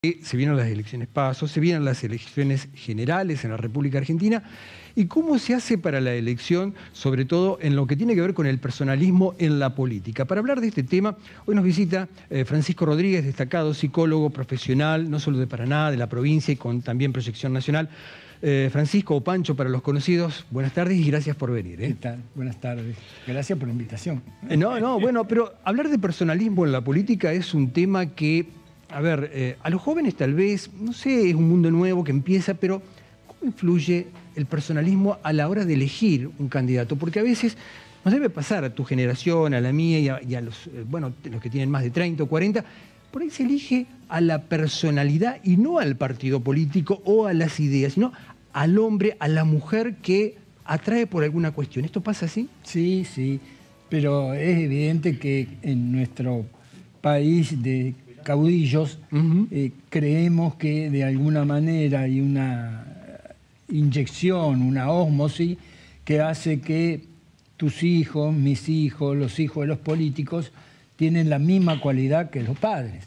Se vienen las elecciones PASO, se vienen las elecciones generales en la República Argentina. ¿Y cómo se hace para la elección, sobre todo en lo que tiene que ver con el personalismo en la política? Para hablar de este tema, hoy nos visita Francisco Rodríguez, destacado psicólogo profesional, no solo de Paraná, de la provincia y con también proyección nacional. Francisco o Pancho para los conocidos, buenas tardes y gracias por venir. ¿Qué tal? Buenas tardes. Gracias por la invitación. Bueno, pero hablar de personalismo en la política es un tema que, a ver, a los jóvenes tal vez, no sé, es un mundo nuevo que empieza, pero ¿cómo influye el personalismo a la hora de elegir un candidato? Porque a veces nos debe pasar a tu generación, a la mía y a los, los que tienen más de 30 o 40, por ahí se elige a la personalidad y no al partido político o a las ideas, sino al hombre, a la mujer que atrae por alguna cuestión. ¿Esto pasa así? Sí, sí, pero es evidente que en nuestro país de caudillos creemos que de alguna manera hay una inyección, una ósmosis que hace que tus hijos, mis hijos, los hijos de los políticos tienen la misma cualidad que los padres.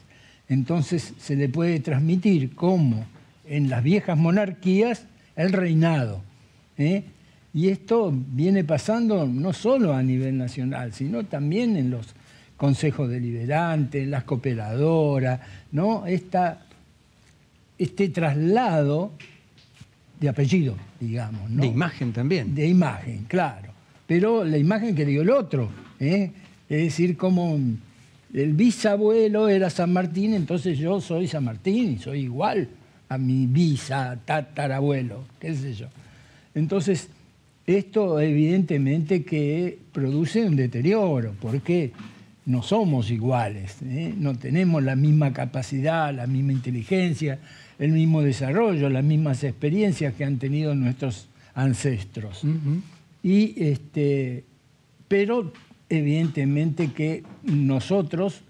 Entonces se le puede transmitir como en las viejas monarquías el reinado. Y esto viene pasando no solo a nivel nacional, sino también en los consejos deliberantes, en las cooperadoras, ¿no? Este traslado de apellido, digamos, ¿no? De imagen también. De imagen, claro. Pero la imagen que dio el otro, Es decir, como el bisabuelo era San Martín, entonces yo soy San Martín y soy igual a mi tatarabuelo, qué sé yo. Entonces, esto evidentemente que produce un deterioro, porque no somos iguales, no tenemos la misma capacidad, la misma inteligencia, el mismo desarrollo, las mismas experiencias que han tenido nuestros ancestros. Pero evidentemente que nosotros,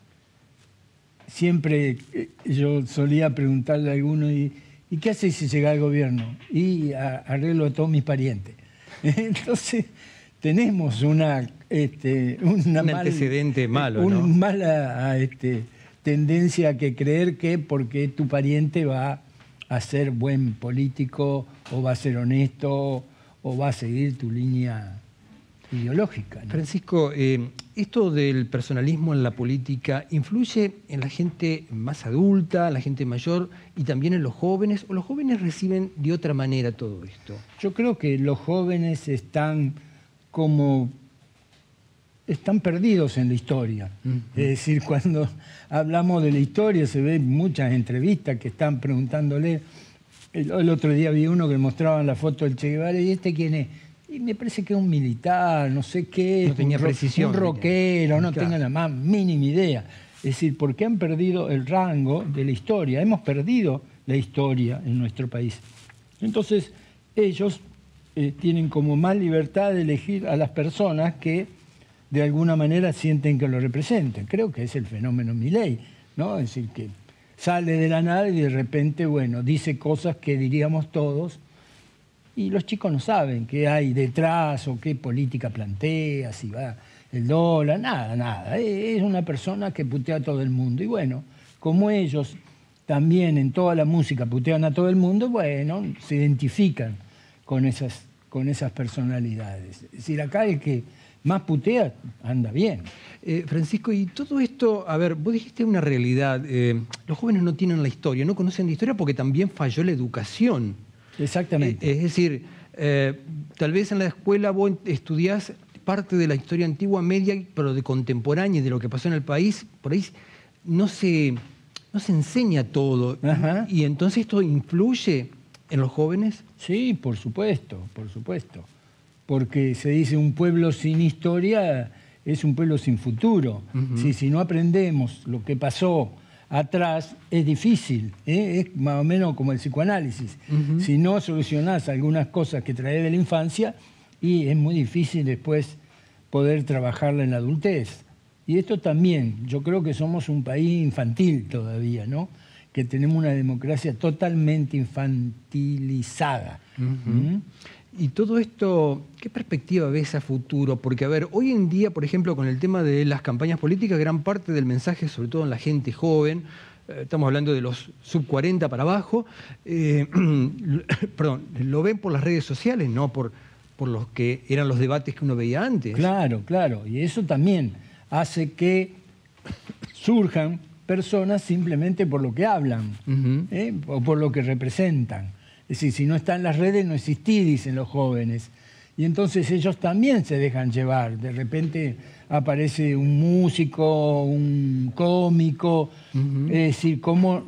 siempre yo solía preguntarle a alguno, ¿y qué haces si llega al gobierno? Y arreglo a todos mis parientes. Entonces, tenemos un antecedente malo, una ¿no? mala tendencia a que creer que porque tu pariente va a ser buen político o va a ser honesto o va a seguir tu línea ideológica, ¿no? Francisco, esto del personalismo en la política influye en la gente más adulta, la gente mayor y también en los jóvenes, o los jóvenes reciben de otra manera todo esto? Yo creo que los jóvenes están perdidos en la historia. Es decir, cuando hablamos de la historia se ven muchas entrevistas que están preguntándole. El otro día vi uno que mostraban la foto del Che Guevara y ¿este quién es? Y me parece que es un militar, no sé qué, no tenía precisión, un rockero, no claro, tenga la más mínima idea. Es decir, porque han perdido el rango de la historia. Hemos perdido la historia en nuestro país. Entonces, ellos tienen como más libertad de elegir a las personas que de alguna manera sienten que lo representan. Creo que es el fenómeno Milei, ¿no? Es decir, que sale de la nada y de repente, dice cosas que diríamos todos y los chicos no saben qué hay detrás o qué política plantea, si va el dólar, nada. Es una persona que putea a todo el mundo. Y como ellos también en toda la música putean a todo el mundo, se identifican con esas personalidades. Es decir, acá el que más putea anda bien. Francisco, y todo esto, a ver, vos dijiste una realidad, los jóvenes no tienen la historia, no conocen la historia porque también falló la educación. Exactamente. Es decir, tal vez en la escuela vos estudiás parte de la historia antigua, media, pero de contemporánea, de lo que pasó en el país, por ahí no se enseña todo. Ajá. Y entonces esto influye en los jóvenes. Sí, por supuesto. Porque se dice un pueblo sin historia es un pueblo sin futuro. Si no aprendemos lo que pasó atrás, es difícil. Es más o menos como el psicoanálisis. Si no solucionás algunas cosas que traes de la infancia, y es muy difícil después poder trabajarla en la adultez. Y esto también, yo creo que somos un país infantil todavía, ¿no? Que tenemos una democracia totalmente infantilizada. Y todo esto, ¿qué perspectiva ves a futuro? Porque, a ver, hoy en día, por ejemplo, con el tema de las campañas políticas, gran parte del mensaje, sobre todo en la gente joven, estamos hablando de los sub 40 para abajo, perdón, lo ven por las redes sociales, no por los que eran los debates que uno veía antes. Claro, claro. Y eso también hace que surjan personas simplemente por lo que hablan, o por lo que representan. Es decir, si no está en las redes no existí, dicen los jóvenes. Y entonces ellos también se dejan llevar. De repente aparece un músico, un cómico, es decir, como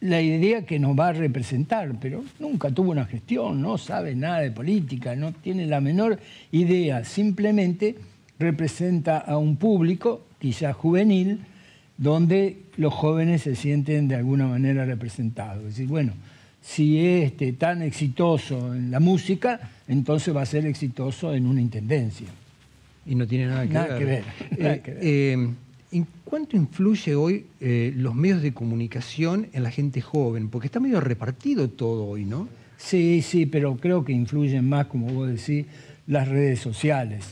la idea que nos va a representar, pero nunca tuvo una gestión, no sabe nada de política, no tiene la menor idea, simplemente representa a un público, quizás juvenil, donde los jóvenes se sienten de alguna manera representados. Es decir, bueno, si es tan exitoso en la música, entonces va a ser exitoso en una intendencia. Y no tiene nada que ver. Nada que ver. ¿En cuánto influye hoy los medios de comunicación en la gente joven? Porque está medio repartido todo hoy, ¿no? Sí, sí, pero creo que influyen más, como vos decís, las redes sociales.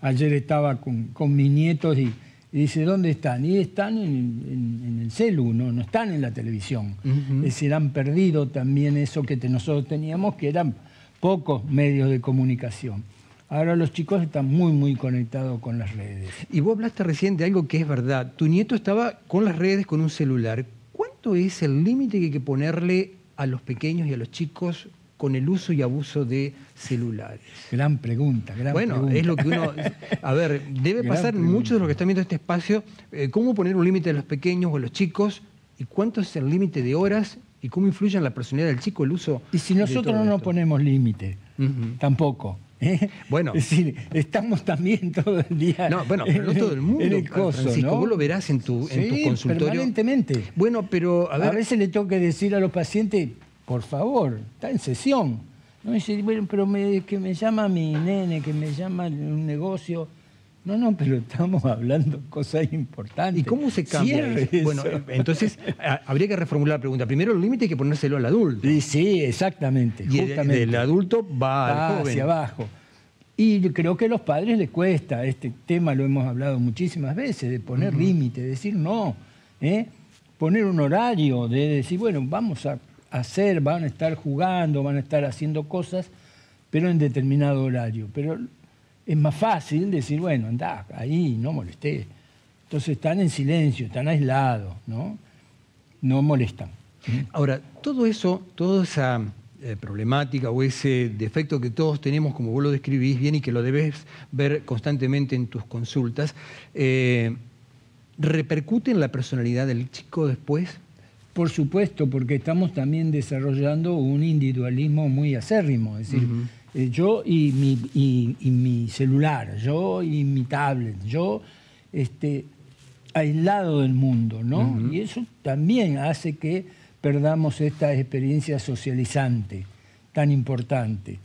Ayer estaba con mis nietos y dice, ¿dónde están? Y están en el celu, no están en la televisión. Es decir, han perdido también eso que nosotros teníamos, que eran pocos medios de comunicación. Ahora los chicos están muy, muy conectados con las redes. Y vos hablaste recién de algo que es verdad. Tu nieto estaba con las redes, con un celular. ¿Cuánto es el límite que hay que ponerle a los pequeños y a los chicos con el uso y abuso de celulares? Gran pregunta, gran pregunta. Bueno, es lo que uno... A ver, debe pasar en muchos de los que están viendo este espacio, cómo poner un límite a los pequeños o a los chicos y cuánto es el límite de horas y cómo influye en la personalidad del chico el uso. Y si nosotros no nos ponemos límite, tampoco. Bueno, es decir, estamos también todo el día. No, bueno, pero no todo el mundo. En el coso, Francisco, ¿no? vos lo verás en tu consultorio. Permanentemente. Bueno, pero a veces le tengo que decir a los pacientes, por favor, está en sesión. No dice, bueno, pero que me llama mi nene, que me llama un negocio. No, pero estamos hablando cosas importantes. ¿Y cómo se cambia? Bueno, entonces habría que reformular la pregunta. Primero, el límite hay que ponérselo al adulto. Sí, exactamente. Y del adulto va al joven. Hacia abajo. Y creo que a los padres les cuesta. Este tema lo hemos hablado muchísimas veces, de poner límite, de decir no. Poner un horario, de decir, bueno, vamos a hacer, van a estar jugando, van a estar haciendo cosas, pero en determinado horario. Pero es más fácil decir, bueno, andá ahí, no molesté. Entonces están en silencio, están aislados, ¿no? No molestan. Ahora, todo eso, toda esa problemática o ese defecto que todos tenemos, como vos lo describís bien y que lo debes ver constantemente en tus consultas, ¿repercute en la personalidad del chico después? Por supuesto, porque estamos también desarrollando un individualismo muy acérrimo, es decir, yo y mi celular, yo y mi tablet, yo aislado del mundo, ¿no? Y eso también hace que perdamos esta experiencia socializante tan importante.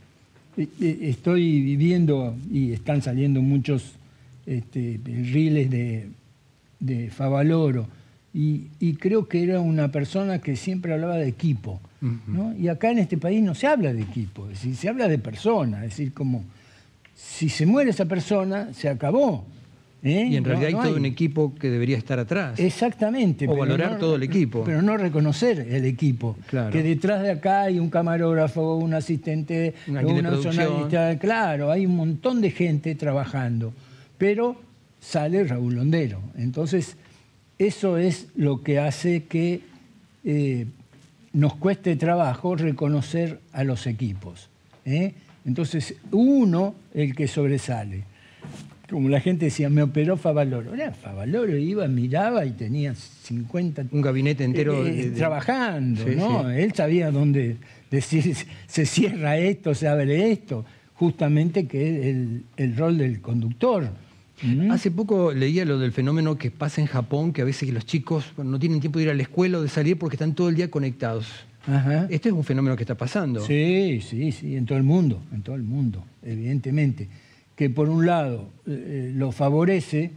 Estoy viviendo, y están saliendo muchos reels de Favaloro, y creo que era una persona que siempre hablaba de equipo, ¿no? Y acá en este país no se habla de equipo, es decir, se habla de persona, es decir, como si se muere esa persona, se acabó. Y en realidad hay todo un equipo que debería estar atrás. Exactamente. O valorar todo el equipo. Pero no reconocer el equipo. Claro. Que detrás de acá hay un camarógrafo, un asistente, una sonarista. Claro, hay un montón de gente trabajando. Pero sale Raúl Londero. Entonces, eso es lo que hace que nos cueste trabajo reconocer a los equipos. Entonces, uno, el que sobresale. Como la gente decía, me operó Favaloro. Favaloro iba, miraba y tenía 50... Un gabinete entero trabajando, sí, ¿no? Sí. Él sabía dónde decir, se cierra esto, se abre esto, justamente que es el rol del conductor. Hace poco leía lo del fenómeno que pasa en Japón, que a veces los chicos no tienen tiempo de ir a la escuela o de salir porque están todo el día conectados. Ajá. Este es un fenómeno que está pasando. Sí, en todo el mundo, evidentemente. Que por un lado lo favorece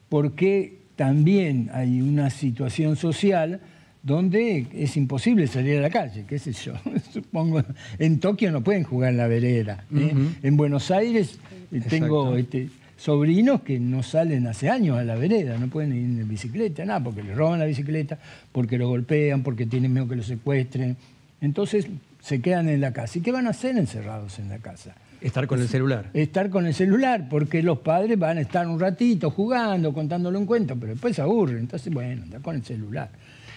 porque también hay una situación social donde es imposible salir a la calle, qué sé yo. Supongo, en Tokio no pueden jugar en la vereda. En Buenos Aires tengo sobrinos que no salen hace años a la vereda, no pueden ir en bicicleta, nada, porque les roban la bicicleta, porque lo golpean, porque tienen miedo que lo secuestren. Entonces se quedan en la casa. ¿Y qué van a hacer encerrados en la casa? Estar con el celular. Estar con el celular, porque los padres van a estar un ratito jugando, contándole un cuento, pero después se aburren. Entonces, bueno, anda con el celular.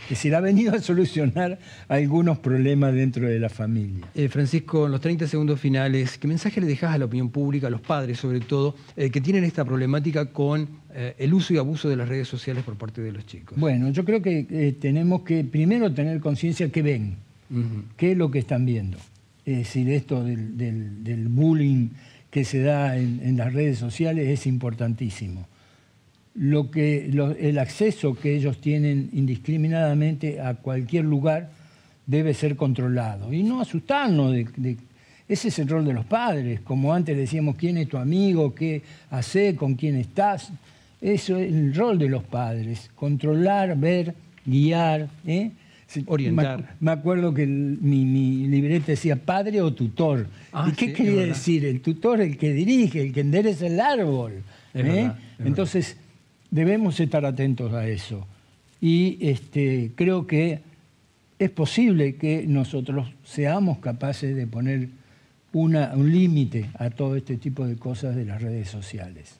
Es decir, ha venido a solucionar algunos problemas dentro de la familia. Francisco, en los 30 segundos finales, ¿qué mensaje le dejás a la opinión pública, a los padres sobre todo, que tienen esta problemática con el uso y abuso de las redes sociales por parte de los chicos? Bueno, yo creo que tenemos que primero tener conciencia que ven, qué es lo que están viendo. Es decir, esto del bullying que se da en las redes sociales es importantísimo. El acceso que ellos tienen indiscriminadamente a cualquier lugar debe ser controlado. Y no asustarnos ese es el rol de los padres. Como antes decíamos, ¿quién es tu amigo? ¿Qué haces? ¿Con quién estás? Eso es el rol de los padres. Controlar, ver, guiar, orientar. Me acuerdo que mi libreta decía padre o tutor. ¿Y qué quería decir? El tutor, el que dirige, el que endereza el árbol. Es verdad. Entonces, debemos estar atentos a eso. Y creo que es posible que nosotros seamos capaces de poner un límite a todo este tipo de cosas de las redes sociales.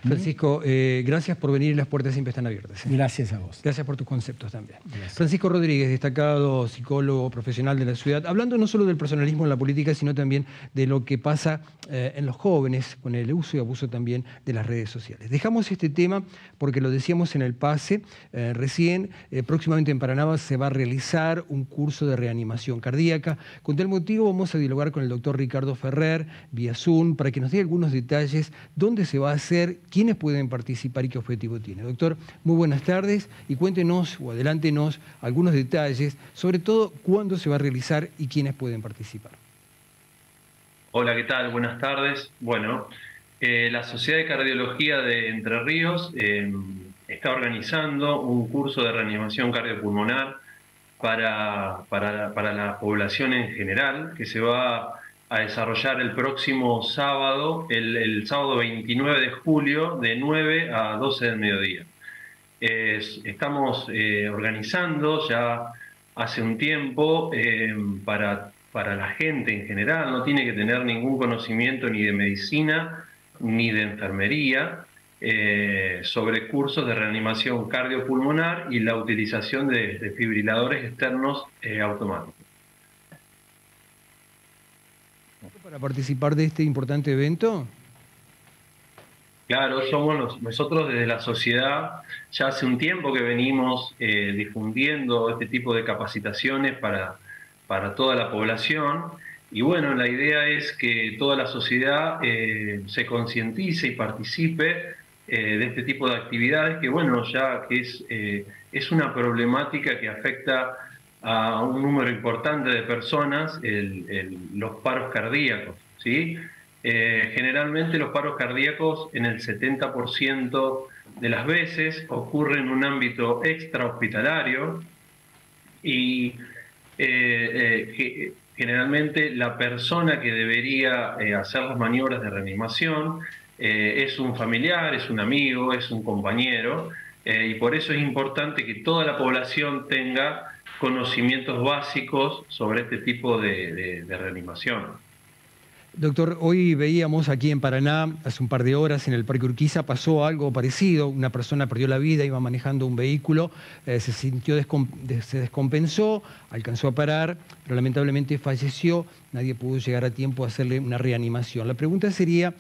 Francisco, gracias por venir, las puertas siempre están abiertas. Gracias a vos. Gracias por tus conceptos también. Gracias. Francisco Rodríguez, destacado psicólogo profesional de la ciudad, hablando no solo del personalismo en la política, sino también de lo que pasa en los jóvenes con el uso y abuso también de las redes sociales. Dejamos este tema porque lo decíamos en el pase recién, próximamente en Paraná se va a realizar un curso de reanimación cardíaca. Con tal motivo vamos a dialogar con el doctor Ricardo Ferrer, vía Zoom, para que nos dé algunos detalles, dónde se va a hacer, quiénes pueden participar y qué objetivo tiene. Doctor, muy buenas tardes y cuéntenos o adelántenos algunos detalles, sobre todo cuándo se va a realizar y quiénes pueden participar. Hola, ¿qué tal? Buenas tardes. Bueno, la Sociedad de Cardiología de Entre Ríos está organizando un curso de reanimación cardiopulmonar para la población en general, que se va a desarrollar el próximo sábado, el sábado 29 de julio, de 9 a 12 del mediodía. Estamos organizando ya hace un tiempo para la gente en general, no tiene que tener ningún conocimiento ni de medicina ni de enfermería, sobre cursos de reanimación cardiopulmonar y la utilización de desfibriladores externos automáticos. ¿Para participar de este importante evento? Claro, somos nosotros desde la sociedad, ya hace un tiempo que venimos difundiendo este tipo de capacitaciones para toda la población, y bueno, la idea es que toda la sociedad se concientice y participe de este tipo de actividades que, bueno, ya que es una problemática que afecta a un número importante de personas, los paros cardíacos, ¿sí? Generalmente los paros cardíacos en el 70% de las veces ocurren en un ámbito extrahospitalario y generalmente la persona que debería hacer las maniobras de reanimación es un familiar, es un amigo, es un compañero, y por eso es importante que toda la población tenga conocimientos básicos sobre este tipo de reanimación. Doctor, hoy veíamos aquí en Paraná, hace un par de horas en el Parque Urquiza, pasó algo parecido. Una persona perdió la vida, iba manejando un vehículo, se descompensó, alcanzó a parar, pero lamentablemente falleció. Nadie pudo llegar a tiempo a hacerle una reanimación. La pregunta sería,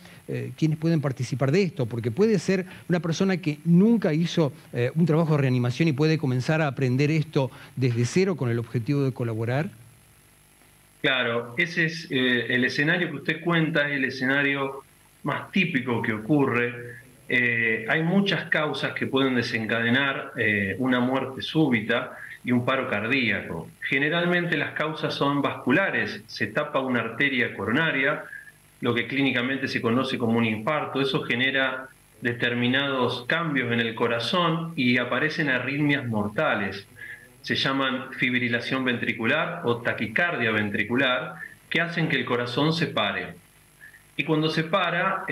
¿quiénes pueden participar de esto? Porque puede ser una persona que nunca hizo un trabajo de reanimación y puede comenzar a aprender esto desde cero con el objetivo de colaborar. Claro, ese es el escenario que usted cuenta, es el escenario más típico que ocurre. Hay muchas causas que pueden desencadenar una muerte súbita y un paro cardíaco. Generalmente las causas son vasculares, se tapa una arteria coronaria, lo que clínicamente se conoce como un infarto. Eso genera determinados cambios en el corazón y aparecen arritmias mortales. Se llaman fibrilación ventricular o taquicardia ventricular, que hacen que el corazón se pare. y cuando se para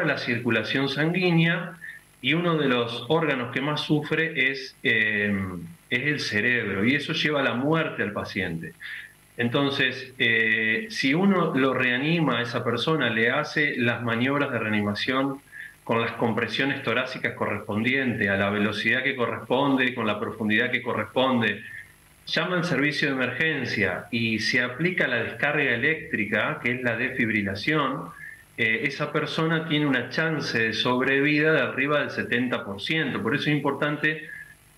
la circulación sanguínea, y uno de los órganos que más sufre es el cerebro, y eso lleva a la muerte al paciente. Entonces, si uno lo reanima a esa persona, le hace las maniobras de reanimación con las compresiones torácicas correspondientes, a la velocidad que corresponde, con la profundidad que corresponde, llama al servicio de emergencia y se aplica la descarga eléctrica, que es la desfibrilación, esa persona tiene una chance de sobrevida de arriba del 70%. Por eso es importante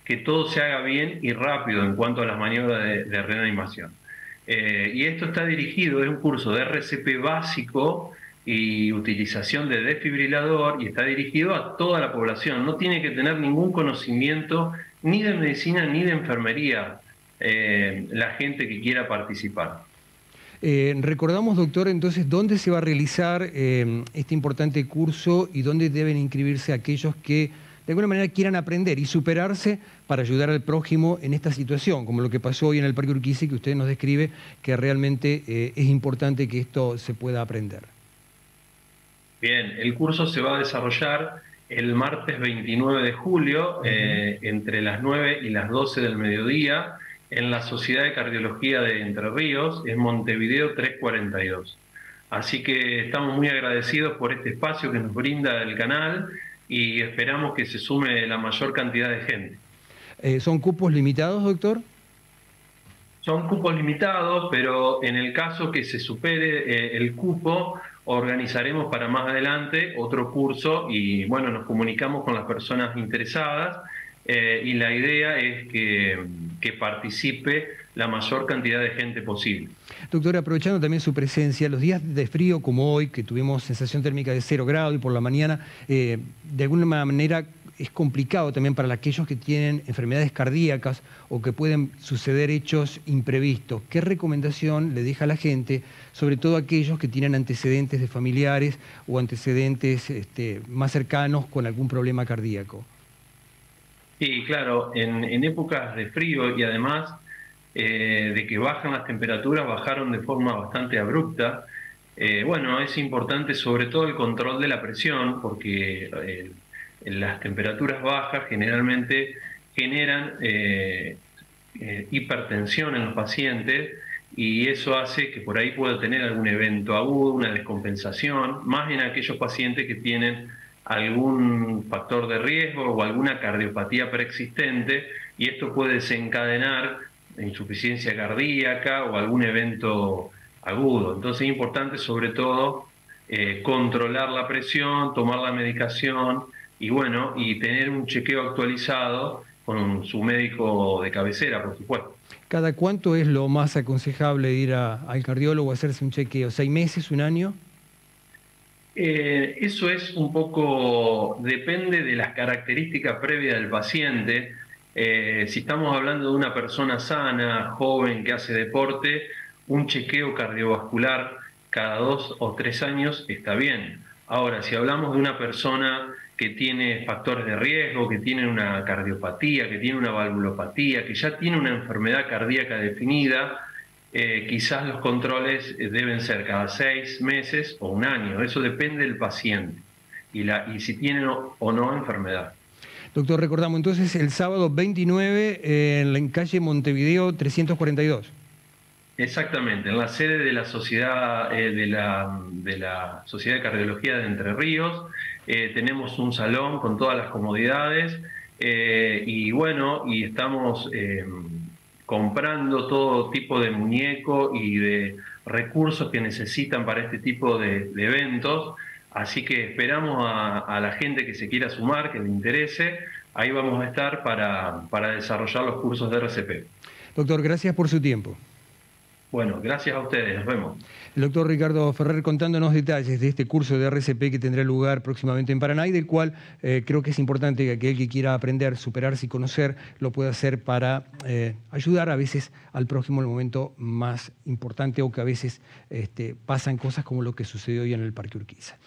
que todo se haga bien y rápido en cuanto a las maniobras de reanimación. Y esto está dirigido, es un curso de RCP básico y utilización de desfibrilador, y está dirigido a toda la población. No tiene que tener ningún conocimiento ni de medicina ni de enfermería la gente que quiera participar. Recordamos, doctor, entonces, ¿dónde se va a realizar este importante curso y dónde deben inscribirse aquellos que de alguna manera quieran aprender y superarse para ayudar al prójimo en esta situación, como lo que pasó hoy en el Parque Urquiza, que usted nos describe, que realmente es importante que esto se pueda aprender? Bien, el curso se va a desarrollar el martes 29 de julio, entre las 9 y las 12 del mediodía, en la Sociedad de Cardiología de Entre Ríos, en Montevideo 342. Así que estamos muy agradecidos por este espacio que nos brinda el canal y esperamos que se sume la mayor cantidad de gente. ¿Son cupos limitados, doctor? Son cupos limitados, pero en el caso que se supere el cupo, organizaremos para más adelante otro curso y bueno, nos comunicamos con las personas interesadas. Y la idea es que participe la mayor cantidad de gente posible. Doctor, aprovechando también su presencia, los días de frío como hoy, que tuvimos sensación térmica de 0 grados y por la mañana, de alguna manera es complicado también para aquellos que tienen enfermedades cardíacas o que pueden suceder hechos imprevistos. ¿Qué recomendación le deja a la gente, sobre todo aquellos que tienen antecedentes de familiares o antecedentes más cercanos con algún problema cardíaco? Sí, claro, en épocas de frío y además de que bajan las temperaturas, bajaron de forma bastante abrupta. Bueno, es importante sobre todo el control de la presión, porque las temperaturas bajas generalmente generan hipertensión en los pacientes, y eso hace que por ahí pueda tener algún evento agudo, una descompensación, más en aquellos pacientes que tienen algún factor de riesgo o alguna cardiopatía preexistente, y esto puede desencadenar insuficiencia cardíaca o algún evento agudo. Entonces es importante sobre todo controlar la presión, tomar la medicación y bueno, y tener un chequeo actualizado con su médico de cabecera, por supuesto. ¿Cada cuánto es lo más aconsejable ir al cardiólogo a hacerse un chequeo? ¿6 meses, 1 año? Eso es un poco, depende de las características previas del paciente. Si estamos hablando de una persona sana, joven, que hace deporte, un chequeo cardiovascular cada 2 o 3 años está bien. Ahora, si hablamos de una persona que tiene factores de riesgo, que tiene una cardiopatía, que tiene una valvulopatía, que ya tiene una enfermedad cardíaca definida, quizás los controles deben ser cada 6 meses o 1 año. Eso depende del paciente y si tiene o no enfermedad. Doctor, recordamos entonces el sábado 29 en la calle Montevideo 342. Exactamente, en la sede de la Sociedad de la Sociedad de Cardiología de Entre Ríos. Tenemos un salón con todas las comodidades y bueno, y estamos comprando todo tipo de muñeco y de recursos que necesitan para este tipo de eventos. Así que esperamos a la gente que se quiera sumar, que le interese. Ahí vamos a estar para desarrollar los cursos de RCP. Doctor, gracias por su tiempo. Bueno, gracias a ustedes, nos vemos. El doctor Ricardo Ferrer contándonos detalles de este curso de RCP que tendrá lugar próximamente en Paraná y del cual creo que es importante que aquel que quiera aprender, superarse y conocer lo pueda hacer para ayudar a veces al prójimo en el momento más importante o que a veces pasan cosas como lo que sucedió hoy en el Parque Urquiza.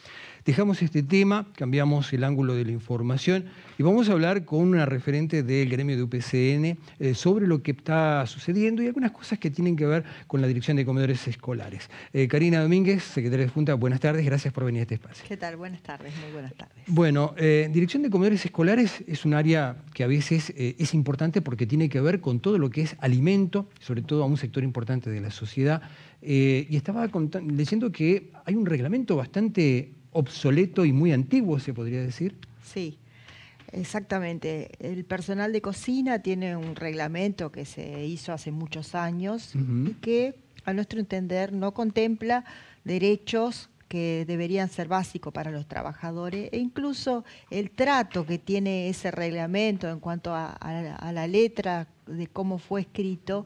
Dejamos este tema, cambiamos el ángulo de la información y vamos a hablar con una referente del gremio de UPCN sobre lo que está sucediendo y algunas cosas que tienen que ver con la Dirección de Comedores Escolares. Karina Domínguez, secretaria de Junta, buenas tardes, gracias por venir a este espacio. ¿Qué tal? Buenas tardes, muy buenas tardes. Bueno, Dirección de Comedores Escolares es un área que a veces es importante porque tiene que ver con todo lo que es alimento, sobre todo a un sector importante de la sociedad. Y estaba leyendo que hay un reglamento bastante obsoleto y muy antiguo, se podría decir. Sí, exactamente. El personal de cocina tiene un reglamento que se hizo hace muchos años y que, a nuestro entender, no contempla derechos que deberían ser básicos para los trabajadores e incluso el trato que tiene ese reglamento en cuanto a la letra de cómo fue escrito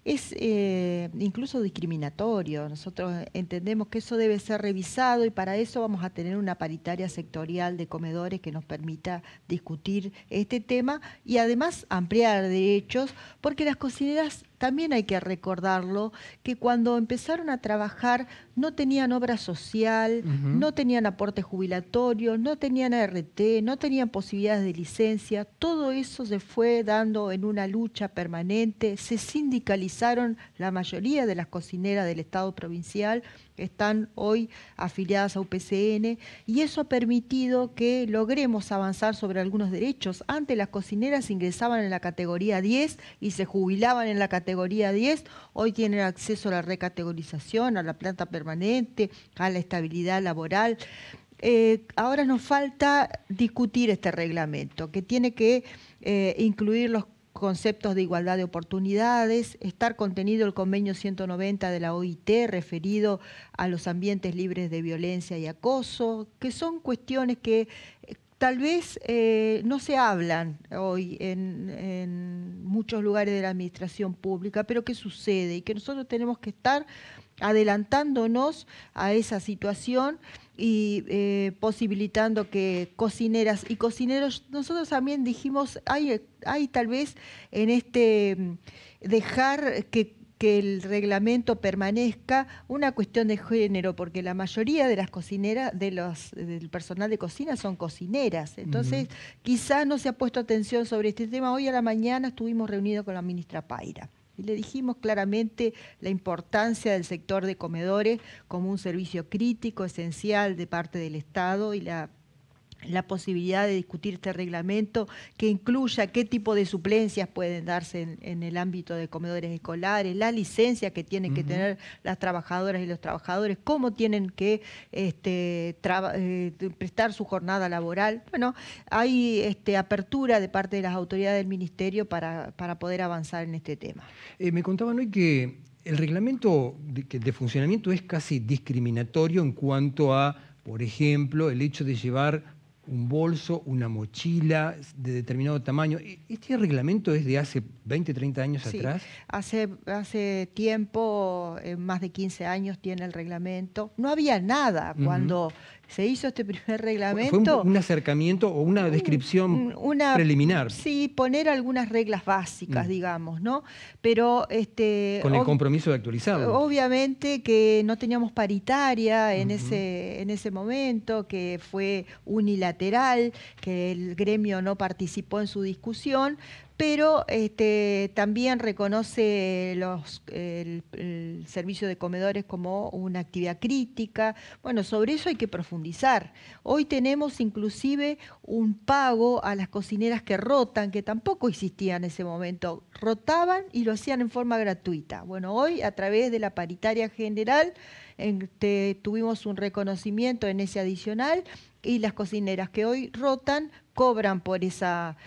es incluso discriminatorio. Nosotros entendemos que eso debe ser revisado y para eso vamos a tener una paritaria sectorial de comedores que nos permita discutir este tema y además ampliar derechos, porque las cocineras también hay que recordarlo, que cuando empezaron a trabajar no tenían obra social, no tenían aporte jubilatorio, no tenían ART, no tenían posibilidades de licencia. Todo eso se fue dando en una lucha permanente. Se sindicalizaron la mayoría de las cocineras del Estado provincial, están hoy afiliadas a UPCN y eso ha permitido que logremos avanzar sobre algunos derechos. Antes las cocineras ingresaban en la categoría 10 y se jubilaban en la categoría 10, hoy tienen acceso a la recategorización, a la planta permanente, a la estabilidad laboral. Ahora nos falta discutir este reglamento que tiene que incluir los conceptos de igualdad de oportunidades, estar contenido el convenio 190 de la OIT referido a los ambientes libres de violencia y acoso, que son cuestiones que tal vez no se hablan hoy en muchos lugares de la administración pública, pero que sucede y que nosotros tenemos que estar adelantándonos a esa situación y posibilitando que cocineras y cocineros, nosotros también dijimos, hay tal vez en este dejar que el reglamento permanezca una cuestión de género, porque la mayoría de las cocineras, del personal de cocina son cocineras. Entonces, quizás no se ha puesto atención sobre este tema. Hoy a la mañana estuvimos reunidos con la ministra Paira. Y le dijimos claramente la importancia del sector de comedores como un servicio crítico, esencial de parte del Estado y la posibilidad de discutir este reglamento que incluya qué tipo de suplencias pueden darse en el ámbito de comedores escolares, la licencia que tienen que tener las trabajadoras y los trabajadores, cómo tienen que prestar su jornada laboral. Bueno, hay apertura de parte de las autoridades del Ministerio para poder avanzar en este tema. Me contaban hoy que el reglamento de funcionamiento es casi discriminatorio en cuanto a, por ejemplo, el hecho de llevar un bolso, una mochila de determinado tamaño. ¿Este reglamento es de hace 20, 30 años atrás? Hace tiempo, más de 15 años tiene el reglamento. No había nada cuando se hizo este primer reglamento. Fue un acercamiento o una descripción preliminar. Sí, poner algunas reglas básicas, digamos, ¿no? Pero con el compromiso de actualizarlo. Obviamente que no teníamos paritaria en ese momento, que fue unilateral, que el gremio no participó en su discusión, pero también reconoce el servicio de comedores como una actividad crítica. Bueno, sobre eso hay que profundizar. Hoy tenemos inclusive un pago a las cocineras que rotan, que tampoco existía en ese momento. Rotaban y lo hacían en forma gratuita. Bueno, hoy a través de la paritaria general tuvimos un reconocimiento en ese adicional y las cocineras que hoy rotan cobran por esa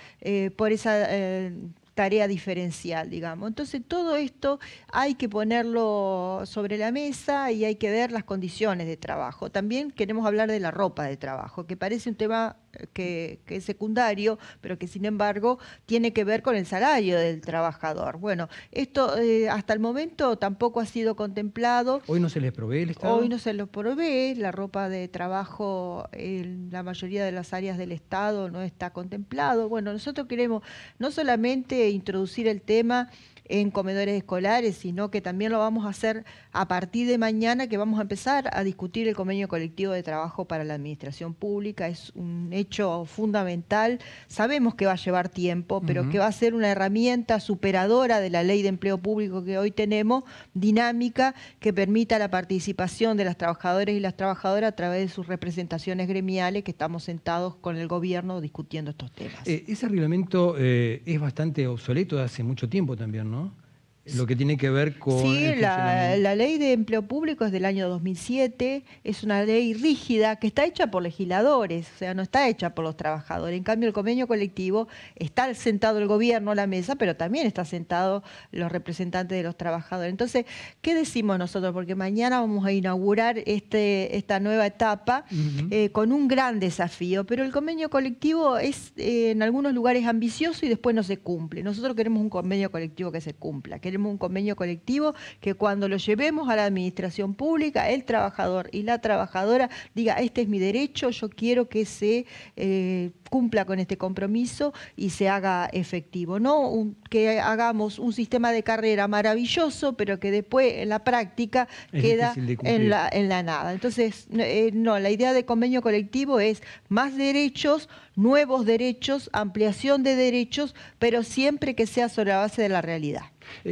tarea diferencial, digamos. Entonces, todo esto hay que ponerlo sobre la mesa y hay que ver las condiciones de trabajo. También queremos hablar de la ropa de trabajo, que parece un tema que es secundario, pero que sin embargo tiene que ver con el salario del trabajador. Bueno, esto hasta el momento tampoco ha sido contemplado. ¿Hoy no se les provee el Estado? Hoy no se los provee, la ropa de trabajo en la mayoría de las áreas del Estado no está contemplado. Bueno, nosotros queremos no solamente introducir el tema en comedores escolares, sino que también lo vamos a hacer a partir de mañana, que vamos a empezar a discutir el convenio colectivo de trabajo para la administración pública. Es un hecho fundamental. Sabemos que va a llevar tiempo, pero que va a ser una herramienta superadora de la ley de empleo público que hoy tenemos, dinámica, que permita la participación de las trabajadoras y las trabajadoras a través de sus representaciones gremiales, que estamos sentados con el gobierno discutiendo estos temas. Ese reglamento es bastante obsoleto de hace mucho tiempo también, ¿no? Lo que tiene que ver con... Sí, la ley de empleo público es del año 2007, es una ley rígida que está hecha por legisladores, o sea, no está hecha por los trabajadores. En cambio, el convenio colectivo está sentado el gobierno a la mesa, pero también está sentado los representantes de los trabajadores. Entonces, ¿qué decimos nosotros? Porque mañana vamos a inaugurar esta nueva etapa con un gran desafío, pero el convenio colectivo es en algunos lugares ambicioso y después no se cumple. Nosotros queremos un convenio colectivo que se cumpla, queremos un convenio colectivo que cuando lo llevemos a la administración pública, el trabajador y la trabajadora diga, este es mi derecho, yo quiero que se cumpla con este compromiso y se haga efectivo. No que hagamos un sistema de carrera maravilloso, pero que después en la práctica queda en la nada. Entonces, no, la idea de convenio colectivo es más derechos, nuevos derechos, ampliación de derechos, pero siempre que sea sobre la base de la realidad.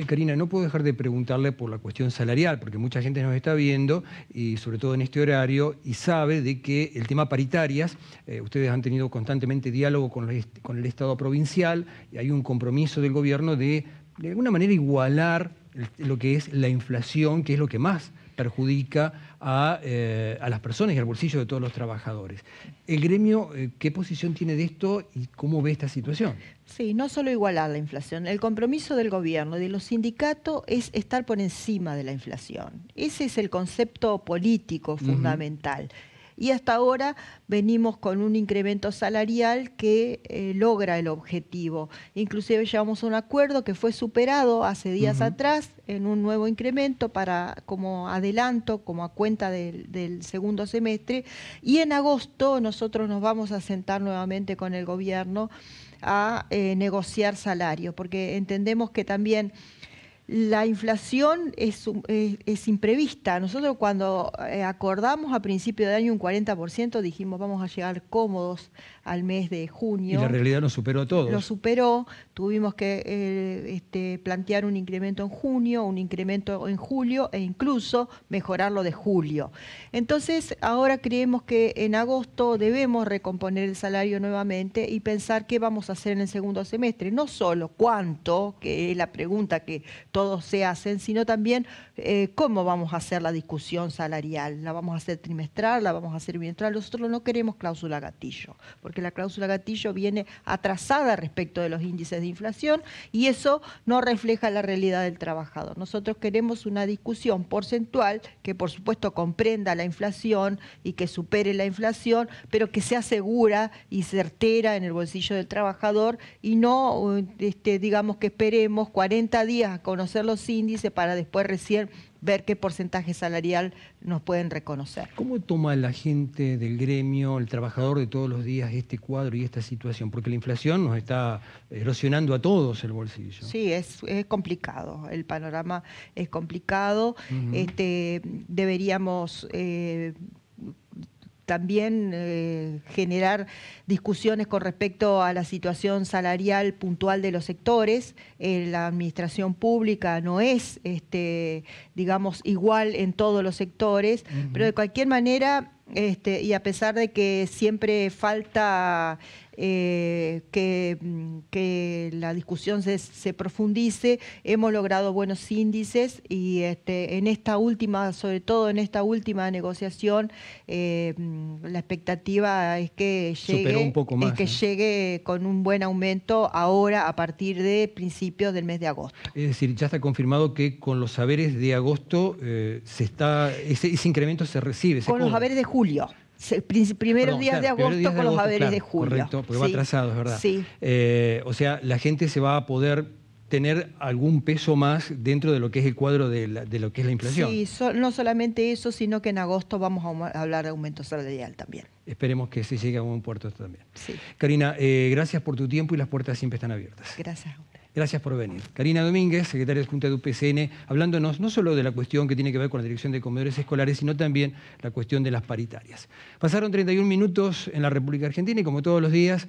Karina, no puedo dejar de preguntarle por la cuestión salarial, porque mucha gente nos está viendo, y sobre todo en este horario, y sabe de que el tema paritarias, ustedes han tenido constantemente diálogo con el Estado provincial, y hay un compromiso del gobierno de alguna manera igualar lo que es la inflación, que es lo que más perjudica a las personas y al bolsillo de todos los trabajadores. ¿El gremio qué posición tiene de esto y cómo ve esta situación? Sí, no solo igualar la inflación. El compromiso del gobierno y de los sindicatos es estar por encima de la inflación. Ese es el concepto político fundamental. Y hasta ahora venimos con un incremento salarial que logra el objetivo. Inclusive llegamos a un acuerdo que fue superado hace días atrás en un nuevo incremento como adelanto, como a cuenta del segundo semestre. Y en agosto nosotros nos vamos a sentar nuevamente con el gobierno a negociar salario, porque entendemos que también la inflación es imprevista. Nosotros cuando acordamos a principio de año un 40%, dijimos vamos a llegar cómodos al mes de junio. Y la realidad nos superó a todos. Lo superó, tuvimos que plantear un incremento en junio, un incremento en julio e incluso mejorarlo de julio. Entonces ahora creemos que en agosto debemos recomponer el salario nuevamente y pensar qué vamos a hacer en el segundo semestre. No solo cuánto, que es la pregunta que todos se hacen, sino también cómo vamos a hacer la discusión salarial. ¿La vamos a hacer trimestral? ¿La vamos a hacer bimestral? Nosotros no queremos cláusula gatillo, porque la cláusula gatillo viene atrasada respecto de los índices de inflación y eso no refleja la realidad del trabajador. Nosotros queremos una discusión porcentual que por supuesto comprenda la inflación y que supere la inflación, pero que sea segura y certera en el bolsillo del trabajador y no digamos que esperemos 40 días a conocer los índices para después recién ver qué porcentaje salarial nos pueden reconocer. ¿Cómo toma la gente del gremio, el trabajador de todos los días, este cuadro y esta situación? Porque la inflación nos está erosionando a todos el bolsillo. Sí, es complicado, el panorama es complicado. Deberíamos también generar discusiones con respecto a la situación salarial puntual de los sectores. La administración pública no es, digamos, igual en todos los sectores, pero de cualquier manera, y a pesar de que siempre falta que la discusión se profundice, hemos logrado buenos índices y en esta última, sobre todo en esta última negociación, la expectativa es que llegue con un buen aumento ahora a partir de principios del mes de agosto. Es decir, ya está confirmado que con los haberes de agosto ese incremento se recibe. Con los haberes de julio. Primeros días de agosto con los haberes de julio. Correcto, porque va atrasado, es verdad. Sí. O sea, la gente se va a poder tener algún peso más dentro de lo que es el cuadro de lo que es la inflación. Sí, no solamente eso, sino que en agosto vamos a hablar de aumento salarial también. Esperemos que se llegue a buen puerto también. Sí. Karina, gracias por tu tiempo y las puertas siempre están abiertas. Gracias a usted. Gracias por venir. Karina Domínguez, secretaria adjunta de UPCN, hablándonos no solo de la cuestión que tiene que ver con la dirección de comedores escolares, sino también la cuestión de las paritarias. Pasaron 31 minutos en la República Argentina y como todos los días